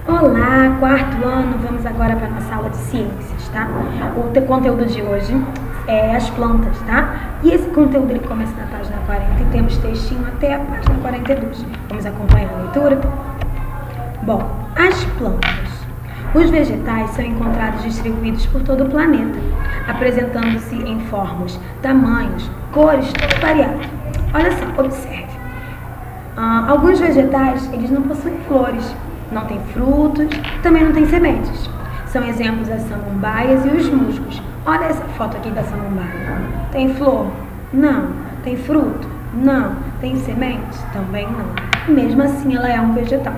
Olá, quarto ano, vamos agora para a nossa aula de ciências, tá? O conteúdo de hoje é as plantas, tá? E esse conteúdo ele começa na página 40 e temos textinho até a página 42. Vamos acompanhar a leitura? Bom, as plantas. Os vegetais são encontrados distribuídos por todo o planeta, apresentando-se em formas, tamanhos, cores, tudo variado. Olha só, observe. Alguns vegetais, eles não possuem flores, não têm frutos, também não têm sementes. São exemplos as samambaias e os musgos. Olha essa foto aqui da samambaia. Tem flor? Não. Tem fruto? Não. Tem sementes? Também não. Mesmo assim, ela é um vegetal.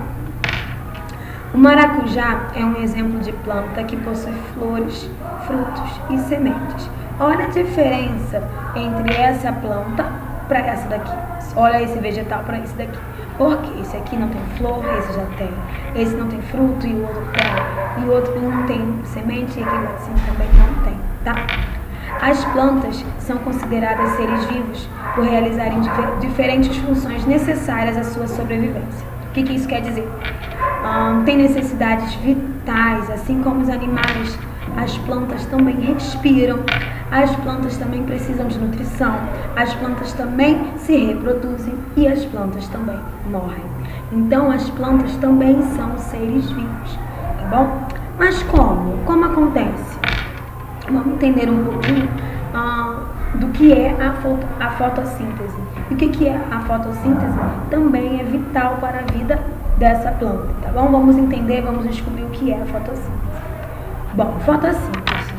O maracujá é um exemplo de planta que possui flores, frutos e sementes. Olha a diferença entre essa planta para essa daqui. Olha esse vegetal para esse daqui. Porque esse aqui não tem flor, esse já tem. Esse não tem fruto e o outro tem. E o outro não tem semente e aquele assim também não tem, tá? As plantas são consideradas seres vivos por realizarem diferentes funções necessárias à sua sobrevivência. O que isso quer dizer? Tem necessidades vitais, assim como os animais. As plantas também respiram, as plantas também precisam de nutrição, as plantas também se reproduzem e as plantas também morrem. Então, as plantas também são seres vivos, tá bom? Mas como? Como acontece? Vamos entender um pouquinho do que é a fotossíntese. E o que é a fotossíntese? Também é vital para a vida dessa planta, tá bom? Vamos entender, vamos descobrir o que é a fotossíntese. Bom, fotossíntese.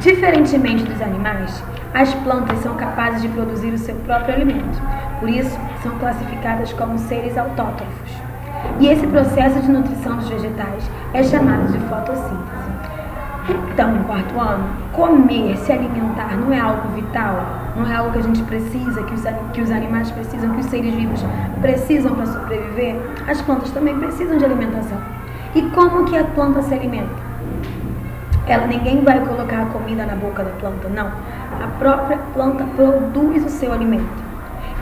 Diferentemente dos animais, as plantas são capazes de produzir o seu próprio alimento. Por isso, são classificadas como seres autótrofos. E esse processo de nutrição dos vegetais é chamado de fotossíntese. Então, no quarto ano, comer, se alimentar não é algo vital, não é algo que a gente precisa, que os animais precisam, que os seres vivos precisam para sobreviver. As plantas também precisam de alimentação. E como que a planta se alimenta? Ninguém vai colocar a comida na boca da planta, não. A própria planta produz o seu alimento.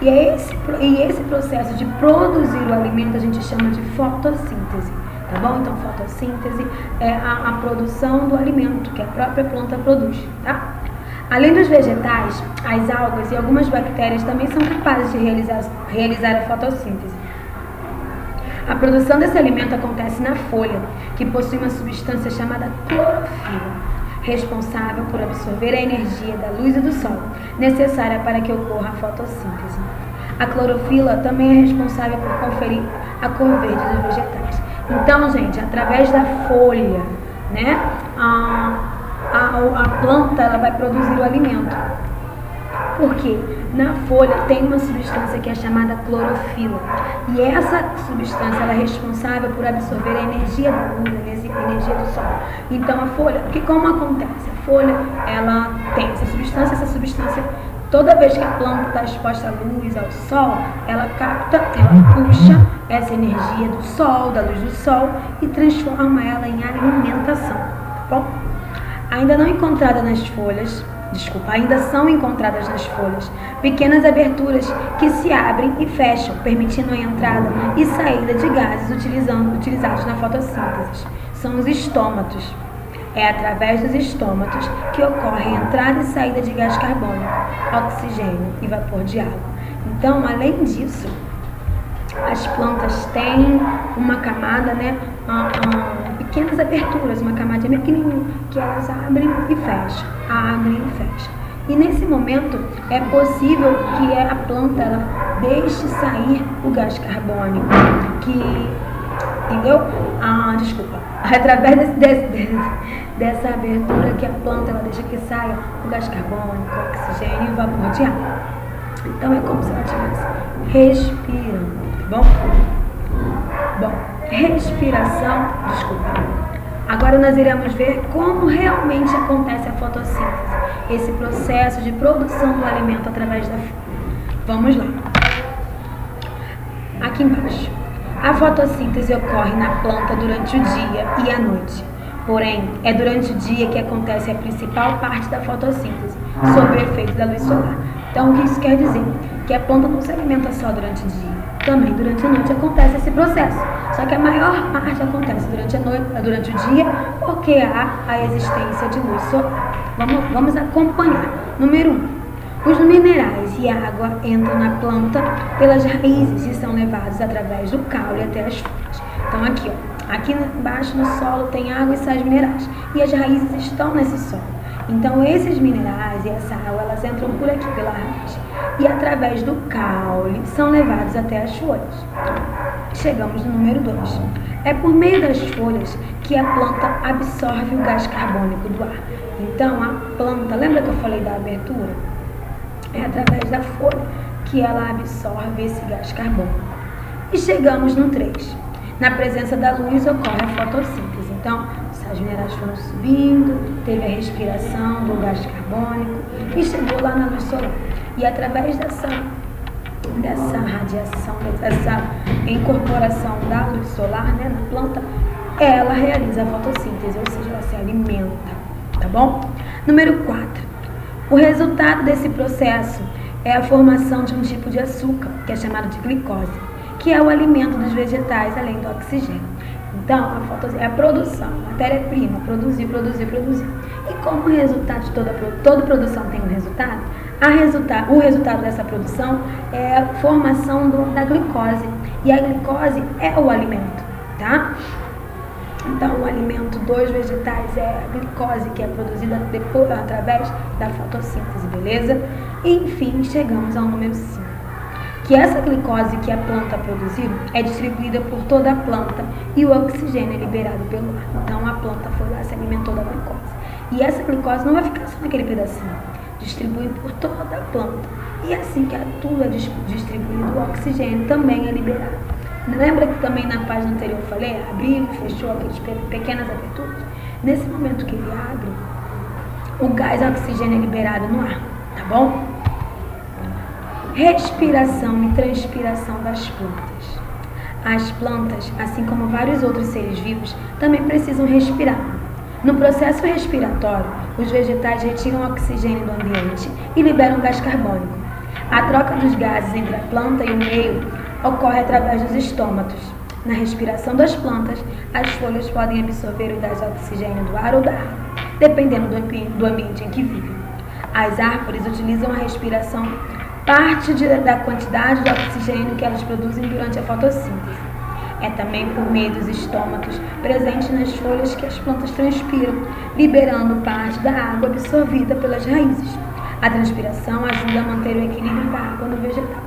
E esse processo de produzir o alimento a gente chama de fotossíntese, tá bom? Então, fotossíntese é a produção do alimento que a própria planta produz, tá? Além dos vegetais, as algas e algumas bactérias também são capazes de realizar a fotossíntese. A produção desse alimento acontece na folha, que possui uma substância chamada clorofila, responsável por absorver a energia da luz e do sol, necessária para que ocorra a fotossíntese. A clorofila também é responsável por conferir a cor verde dos vegetais. Então, gente, através da folha, né, a planta ela vai produzir o alimento. Porque na folha tem uma substância que é chamada clorofila. E essa substância ela é responsável por absorver a energia da luz, a energia do sol. Então a folha, porque como acontece? A folha ela tem essa substância, toda vez que a planta está exposta à luz, ao sol, ela capta, ela puxa essa energia do sol, da luz do sol e transforma ela em alimentação. Tá bom? Ainda são encontradas nas folhas pequenas aberturas que se abrem e fecham, permitindo a entrada e saída de gases utilizados na fotossíntese. São os estômatos. É através dos estômatos que ocorre a entrada e saída de gás carbônico, oxigênio e vapor de água. Então, além disso, as plantas têm uma camada, né, pequenas aberturas, uma camada bem pequenininha, que elas abrem e fecham, E nesse momento é possível que a planta ela deixe sair o gás carbônico, entendeu? Através dessa abertura que a planta ela deixa que saia o gás carbônico, o oxigênio e o vapor de água. Então é como se ela estivesse respirando. Bom, respiração, Agora nós iremos ver como realmente acontece a fotossíntese, esse processo de produção do alimento através da folha. Vamos lá. Aqui embaixo. A fotossíntese ocorre na planta durante o dia e a noite. Porém, é durante o dia que acontece a principal parte da fotossíntese, sob o efeito da luz solar. Então, o que isso quer dizer? Que a planta não se alimenta só durante o dia. Também durante a noite acontece esse processo. isso. Só que a maior parte acontece durante a noite, durante o dia, porque há a existência de luz solar. Vamos acompanhar. Número 1. Os minerais e a água entram na planta pelas raízes e são levados através do caule até as folhas. Então aqui, ó, aqui embaixo no solo tem água e sais minerais e as raízes estão nesse solo. Então esses minerais e essa água, elas entram por aqui pela raiz e através do caule são levados até as folhas. Chegamos no número 2. É por meio das folhas que a planta absorve o gás carbônico do ar. Então a planta, lembra que eu falei da abertura? É através da folha que ela absorve esse gás carbônico. E chegamos no 3. Na presença da luz ocorre a fotossíntese. Então, os sais minerais foram subindo, teve a respiração do gás carbônico e chegou lá na luz solar. E através dessa radiação, dessa incorporação da luz solar, né, na planta, ela realiza a fotossíntese, ou seja, ela se alimenta, tá bom? Número 4. O resultado desse processo é a formação de um tipo de açúcar, que é chamado de glicose, que é o alimento dos vegetais, além do oxigênio. Então, a fotossíntese é a produção, matéria-prima, produzir. E como o resultado de toda produção tem um resultado, o resultado dessa produção é a formação da glicose. E a glicose é o alimento, tá? Então, o alimento dos vegetais é a glicose, que é produzida depois, através da fotossíntese, beleza? E, enfim, chegamos ao número 5. Que essa glicose que a planta produziu é distribuída por toda a planta e o oxigênio é liberado pelo ar. Então, a planta foi lá e se alimentou da glicose. E essa glicose não vai ficar só naquele pedacinho, distribui por toda a planta. E assim que tudo é distribuído, o oxigênio também é liberado. Lembra que também na página anterior eu falei, abriu e fechou aquelas pequenas aberturas? Nesse momento que ele abre, o gás oxigênio é liberado no ar, tá bom? Respiração e transpiração das plantas. As plantas, assim como vários outros seres vivos, também precisam respirar. No processo respiratório, os vegetais retiram o oxigênio do ambiente e liberam gás carbônico. A troca dos gases entre a planta e o meio ocorre através dos estômatos. Na respiração das plantas, as folhas podem absorver o gás oxigênio do ar ou da água, dependendo do ambiente em que vivem. As árvores utilizam a respiração parte da quantidade de oxigênio que elas produzem durante a fotossíntese. É também por meio dos estômatos presentes nas folhas que as plantas transpiram, liberando parte da água absorvida pelas raízes. A transpiração ajuda a manter o equilíbrio da água no vegetal.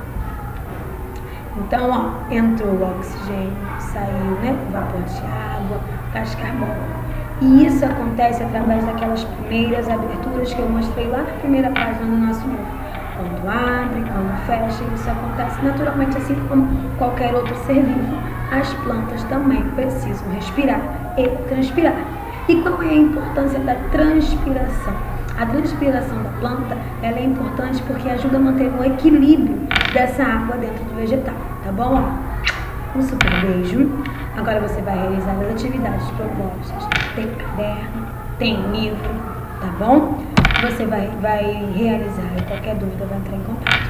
Então, ó, entrou o oxigênio, saiu, né, o vapor de água, gás carbônico. E isso acontece através daquelas primeiras aberturas que eu mostrei lá na primeira página do nosso livro. Quando abre, quando fecha, isso acontece naturalmente, assim como qualquer outro ser vivo. As plantas também precisam respirar e transpirar. E qual é a importância da transpiração? A transpiração da planta, ela é importante porque ajuda a manter o equilíbrio dessa água dentro do vegetal, tá bom? Um super beijo. Agora você vai realizar as atividades propostas. Tem caderno, tem livro, tá bom? Você vai realizar e qualquer dúvida vai entrar em contato.